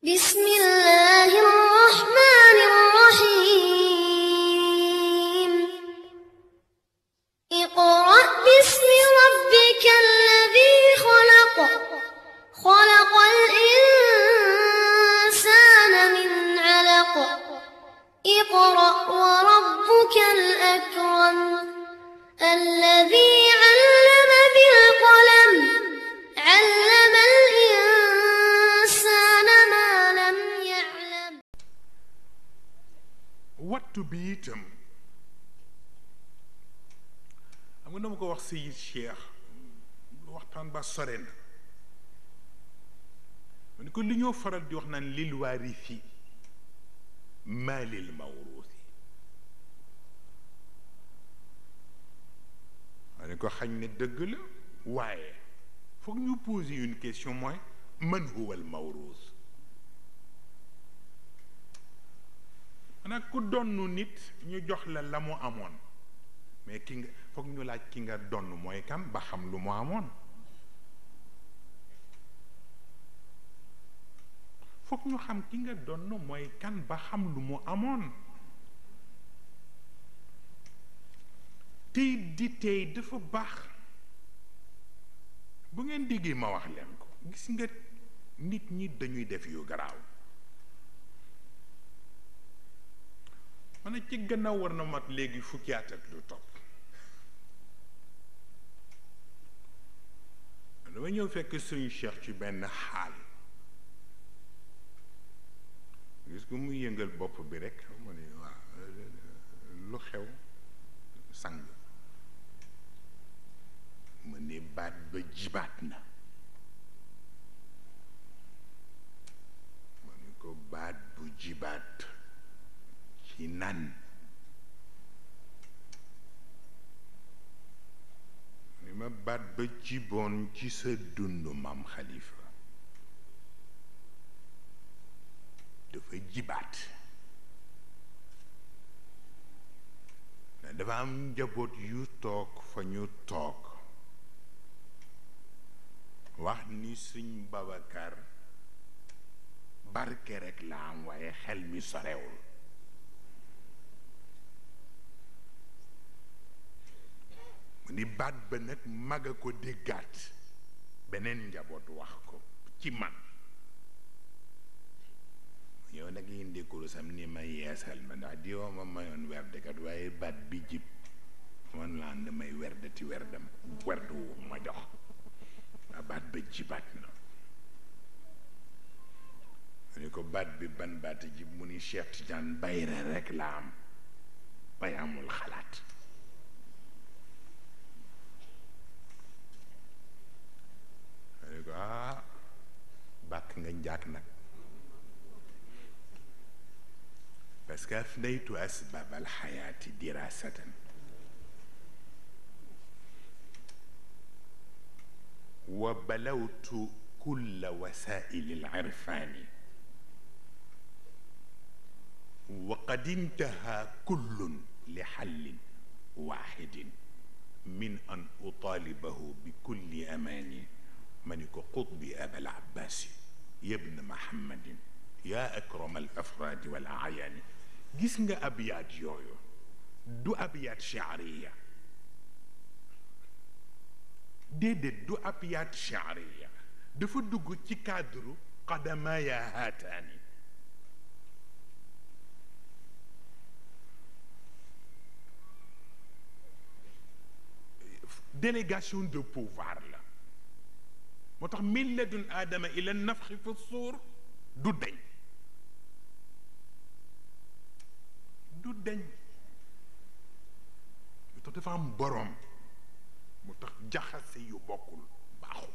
بسم الله الرحمن الرحيم اقرأ باسم ربك الذي خلق خلق الإنسان من علق اقرأ وربك الأكرم الذي علم بالقلم علم الإنسان ما لم يعلم. wattu bi itam xam nga dama ko wax Seyid Cheikh waxtaan ba sore na ma ne ko li ñoo faral di wax naan lil waarisi maa lil mawruusi ma ne ko xañ ne dëgg la waaye foog ñu poser une question mooy man huwa al mawruus maanaam ku donnu nit ñu jox la la mu amoon mais ki nga foog ñu laaj ki nga donn mooy kan ba xam lu mu amoon foog ñu xam ki nga donn mooy kan ba xam lu mu amoon tey di tey dafa baax bu ngeen déggee ma wax leen ko gis nga nit ñi dañuy def yu garaaw man ci gannaaw war na mat léegi fukki at ak lu topp dama ñëw fekk suñu Cheikh ci benn xaal gis ko muy yëngal bopp bi rek ma ne waaw lu xew sang ma ne baat ba jibaat na ma ne ko baat bu jibaat ci nan ni ma baat ba jiboon ci sa dund maam Xalifa dafa jibaat dafa am njaboot yu toog fa ñu toog wax ni Sëñ Babacar barke rek la am waaye xel mi sorewul mu ni baat ba nag mag a ko déggaat beneen njaboot wax ko ci man yow nag indi kurusam ni ma yeesal ma ndax diwoo ma mayoon werdekat waaye baat bi jib man laan damay werdati werdam werdu wu ma jox waa baat ba jibaat na mu ni ko baat bi ban baat jib mu ni Cheikh Tidiane bayre rek la am bay amul xalaat mu ni ko bàkk nga njaag nag parce que afnaytu asbab alxayaati dirasatan wa balawtu kulla wasaili alirfani wa qad intaha kullun li xallin waxidin min an utalibahu bi kulli amani ma ni ko qutbi abal abbasi yabna muhammadin yaa akrama al afraadi wal ayaani gis nga abiyaat yooyu du abiyaat shaariya déedéet du abiyaat shaariya dafa dugg ci cadre qadamaya haataani délégation de pouvoir la moo tax min ladun aadama ila nafxi fi suur du deñ du deñ mu tax dafa am boroom mu tax jaxase yu bokkul baaxul